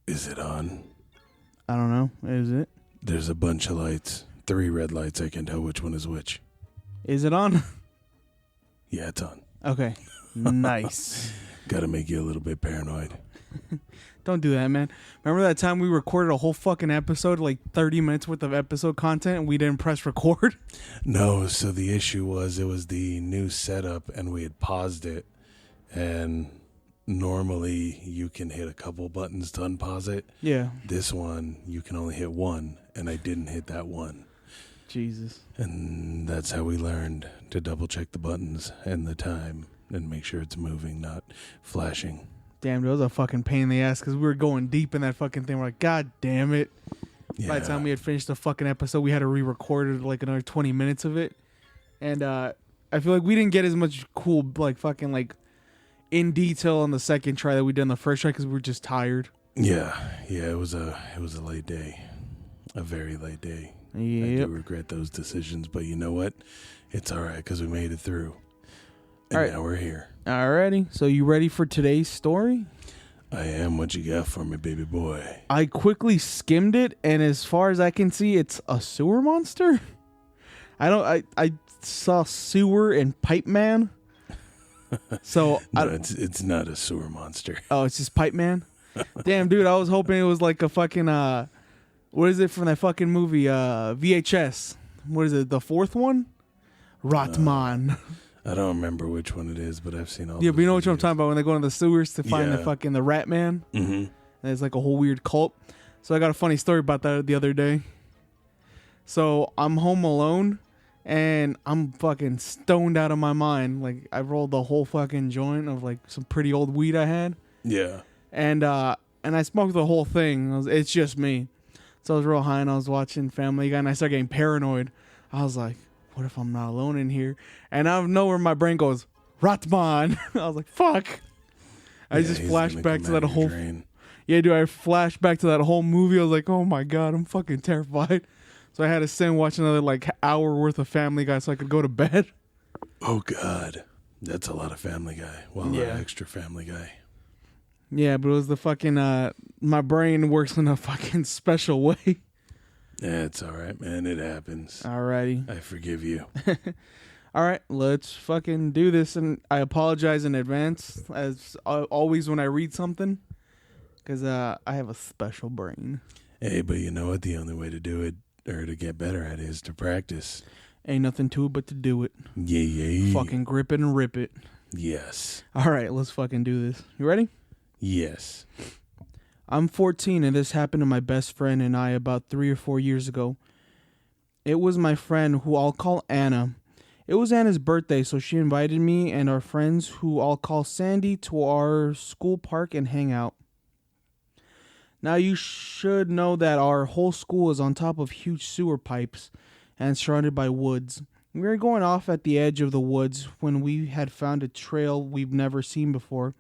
Is it on? I don't know. Is it? There's a bunch of lights. 3 red lights. I can tell which one is which. Is it on? Yeah, it's on. Okay. Nice. Gotta make you a little bit paranoid. Don't do that, man. Remember that time we recorded a whole fucking episode, like 30 minutes worth of episode content, and we didn't press record? No, so the issue was it was the new setup, and we had paused it, and normally you can hit a couple buttons to unpause it. Yeah. This one, you can only hit one, and I didn't hit that one. Jesus. And that's how we learned to double check the buttons and the time and make sure it's moving, not flashing. Damn, it was a fucking pain in the ass because we were going deep in that fucking thing. We're like, God damn it. Yeah. By the time we had finished the fucking episode, we had to re-record like another 20 minutes of it. And I feel like we didn't get as much cool, like fucking like in detail on the second try that we did on the first try because we were just tired. Yeah, it was a late day. A very late day. Yep. I do regret those decisions, but you know what? It's all right because we made it through. And all right. Now we're here. Alrighty. So you ready for today's story? I am. What you got for me, baby boy? I quickly skimmed it, and as far as I can see, it's a sewer monster. I saw sewer and pipe man. So no, it's not a sewer monster. Oh, it's just pipe man. Damn, dude, I was hoping it was like a fucking what is it from that fucking movie VHS? What is it? The fourth one? Ratman. I don't remember which one it is, but I've seen all. Yeah, but you know what I'm talking about when they go into the sewers to find the rat man. Mm-hmm. And it's like a whole weird cult. So I got a funny story about that the other day. So I'm home alone, and I'm fucking stoned out of my mind. Like I rolled the whole fucking joint of like some pretty old weed I had. Yeah. And I smoked the whole thing. It's just me. So I was real high, and I was watching Family Guy, and I started getting paranoid. I was like, what if I'm not alone in here? And out of nowhere, my brain goes, Ratman. I was like, fuck. I just flashed back to that whole... Yeah, dude, I flashed back to that whole movie. I was like, oh my God, I'm fucking terrified. So I had to sit and watch another like hour worth of Family Guy so I could go to bed. Oh God. That's a lot of Family Guy. Well, extra Family Guy. Yeah, but it was the fucking... my brain works in a fucking special way. Yeah, it's all right, man. It happens. Alrighty. I forgive you. All right, let's fucking do this. And I apologize in advance, as always when I read something, because I have a special brain. Hey, but you know what? The only way to do it, or to get better at it, is to practice. Ain't nothing to it but to do it. Yeah. Fucking grip it and rip it. Yes. All right, let's fucking do this. You ready? Yes. I'm 14, and this happened to my best friend and I about 3 or 4 years ago. It was my friend, who I'll call Anna. It was Anna's birthday, so she invited me and our friends, who I'll call Sandy, to our school park and hang out. Now, you should know that our whole school is on top of huge sewer pipes and surrounded by woods. We were going off at the edge of the woods when we had found a trail we've never seen before.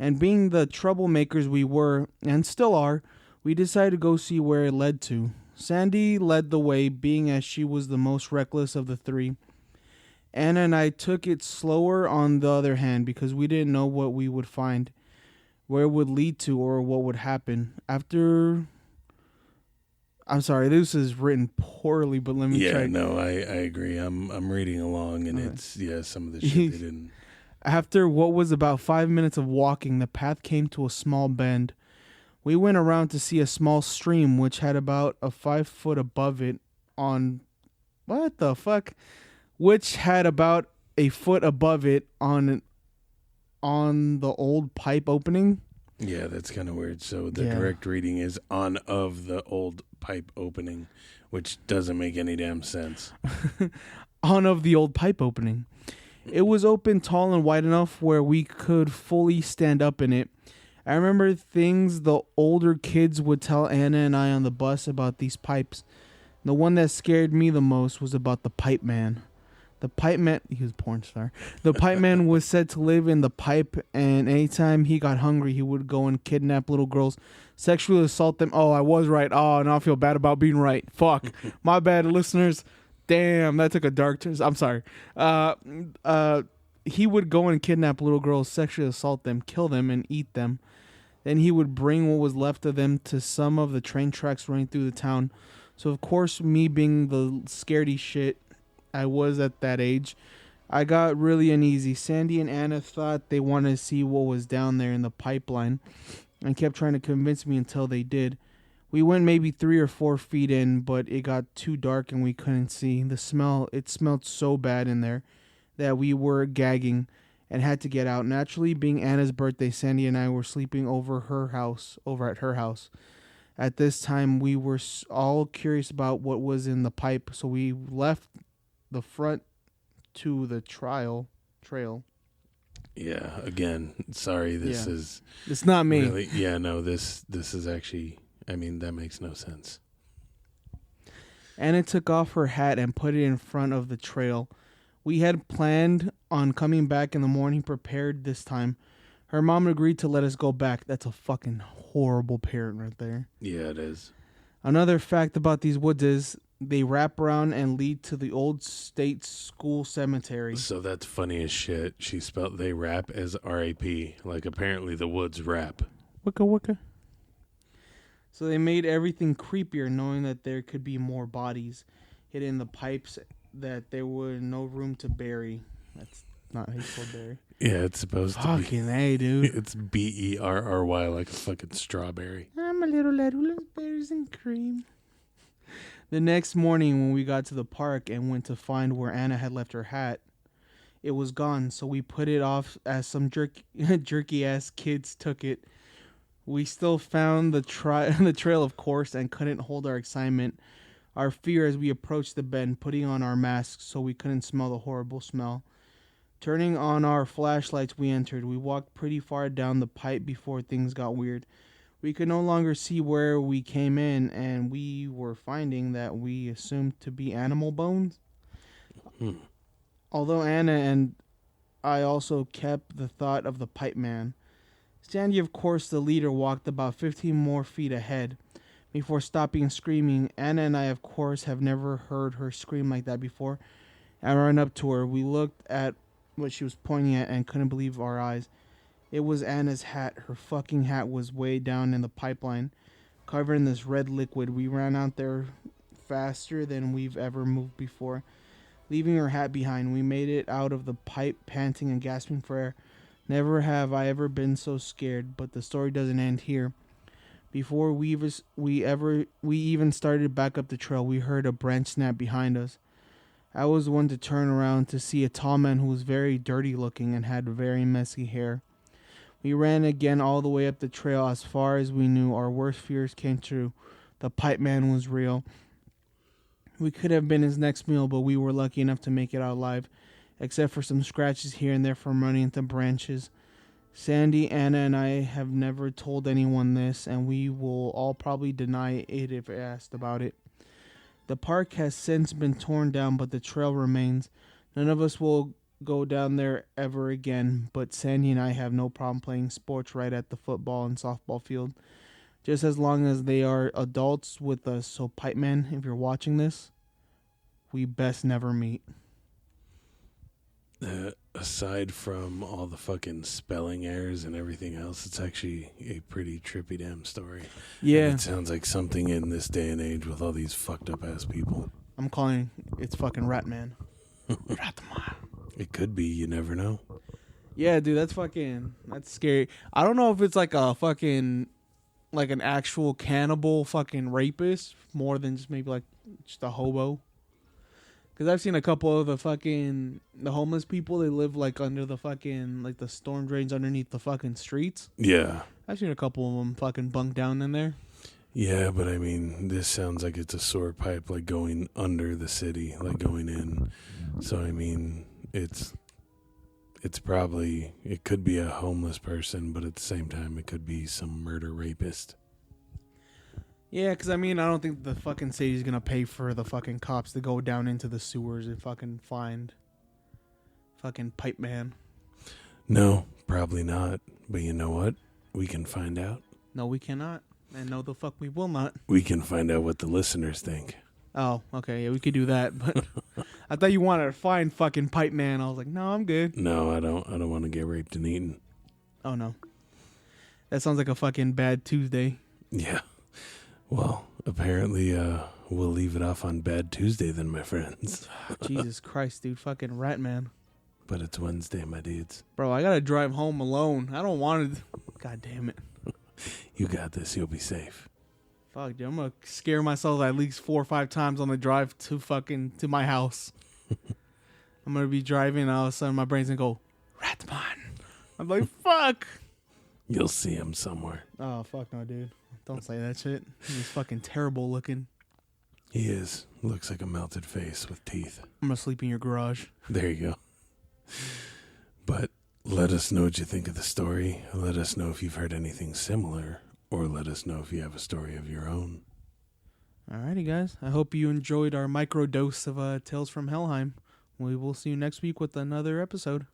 And being the troublemakers we were, and still are, we decided to go see where it led to. Sandy led the way, being as she was the most reckless of the three. Anna and I took it slower on the other hand, because we didn't know what we would find, where it would lead to, or what would happen. I'm sorry, this is written poorly, but let me try. Yeah, no, I agree. I'm reading along, and it's, some of the shit they didn't... After what was about 5 minutes of walking, the path came to a small bend. We went around to see a small stream which had about a 5 foot above it on... What the fuck? Which had about a foot above it on the old pipe opening. Yeah, that's kind of weird. So the direct reading is on of the old pipe opening, which doesn't make any damn sense. On of the old pipe opening. It was open, tall, and wide enough where we could fully stand up in it. I remember things the older kids would tell Anna and I on the bus about these pipes. The one that scared me the most was about the pipe man. The pipe man, he was a porn star. The pipe man was said to live in the pipe, and anytime he got hungry, he would go and kidnap little girls, sexually assault them. Oh, I was right. Oh, now I feel bad about being right. Fuck. My bad, listeners. Damn, that took a dark turn. I'm sorry. He would go and kidnap little girls, sexually assault them, kill them, and eat them. Then he would bring what was left of them to some of the train tracks running through the town. So, of course, me being the scaredy shit I was at that age, I got really uneasy. Sandy and Anna thought they wanted to see what was down there in the pipeline and kept trying to convince me until they did. We went maybe 3 or 4 feet in, but it got too dark and we couldn't see. It smelled so bad in there that we were gagging and had to get out. Naturally, being Anna's birthday, Sandy and I were sleeping over at her house. At this time, we were all curious about what was in the pipe, so we left the front to the trail. Yeah, again, sorry, is it's not me. Really, yeah, no, this is actually, I mean, that makes no sense. Anna took off her hat and put it in front of the trail. We had planned on coming back in the morning prepared this time. Her mom agreed to let us go back. That's a fucking horrible parent right there. Yeah, it is. Another fact about these woods is they wrap around and lead to the old state school cemetery. So that's funny as shit. She spelled they rap as R-A-P. Like, apparently the woods rap. Wicca wicca. So they made everything creepier, knowing that there could be more bodies hidden in the pipes that there was no room to bury. That's not how you spell bury. Yeah, it's supposed to be. Fucking A, dude. It's B-E-R-R-Y, like a fucking strawberry. I'm a little lad who loves berries and cream. The next morning when we got to the park and went to find where Anna had left her hat, it was gone, so we put it off as some jerky-ass kids took it. We still found the trail, of course, and couldn't hold our excitement, our fear as we approached the bend, putting on our masks so we couldn't smell the horrible smell. Turning on our flashlights, we entered. We walked pretty far down the pipe before things got weird. We could no longer see where we came in, and we were finding that we assumed to be animal bones. Although Anna and I also kept the thought of the pipe man. Sandy, of course, the leader, walked about 15 more feet ahead before stopping and screaming. Anna and I, of course, have never heard her scream like that before, and ran up to her. We looked at what she was pointing at and couldn't believe our eyes. It was Anna's hat. Her fucking hat was way down in the pipeline, covered in this red liquid. We ran out there faster than we've ever moved before, leaving her hat behind. We made it out of the pipe, panting and gasping for air. Never have I ever been so scared, but the story doesn't end here. Before we even started back up the trail, we heard a branch snap behind us. I was the one to turn around to see a tall man who was very dirty looking and had very messy hair. We ran again all the way up the trail as far as we knew. Our worst fears came true. The pipe man was real. We could have been his next meal, but we were lucky enough to make it out alive, except for some scratches here and there from running into branches. Sandy, Anna, and I have never told anyone this, and we will all probably deny it if asked about it. The park has since been torn down, but the trail remains. None of us will go down there ever again, but Sandy and I have no problem playing sports right at the football and softball field, just as long as they are adults with us. So, Pipe Man, if you're watching this, we best never meet. Aside from all the fucking spelling errors and everything else, it's actually a pretty trippy damn story. Yeah. And it sounds like something in this day and age with all these fucked up ass people. I'm calling it's fucking Ratman. Ratman. It could be, you never know. Yeah, dude, that's scary. I don't know if it's like a fucking, like an actual cannibal fucking rapist more than just maybe like just a hobo. Because I've seen a couple of the homeless people, they live like under the fucking, like the storm drains underneath the fucking streets. Yeah. I've seen a couple of them fucking bunk down in there. Yeah, but I mean, this sounds like it's a sewer pipe, like going under the city, like going in. So, I mean, it's probably, it could be a homeless person, but at the same time, it could be some murder rapist. Yeah, because I mean, I don't think the fucking city's going to pay for the fucking cops to go down into the sewers and fucking find Fucking pipe man. No, probably not. But you know what? We can find out. No, we cannot. And no, the fuck we will not. We can find out what the listeners think. Oh, okay. Yeah, we could do that. But I thought you wanted to find fucking pipe man. I was like, no, I'm good. No, I don't want to get raped and eaten. Oh, no. That sounds like a fucking bad Tuesday. Yeah. Well, apparently we'll leave it off on Bad Tuesday then, my friends. Jesus Christ, dude. Fucking rat man. But it's Wednesday, my dudes. Bro, I gotta drive home alone. I don't want to. God damn it. You got this. You'll be safe. Fuck, dude. I'm gonna scare myself at least 4 or 5 times on the drive to my house. I'm gonna be driving and all of a sudden my brain's gonna go, Ratman. I'm like, fuck. You'll see him somewhere. Oh, fuck no, dude. Don't say that shit. He's fucking terrible looking. He is. Looks like a melted face with teeth. I'm gonna sleep in your garage. There you go. But let us know what you think of the story. Let us know if you've heard anything similar, or let us know if you have a story of your own. Alrighty, guys. I hope you enjoyed our micro dose of Tales from Helheim. We will see you next week with another episode.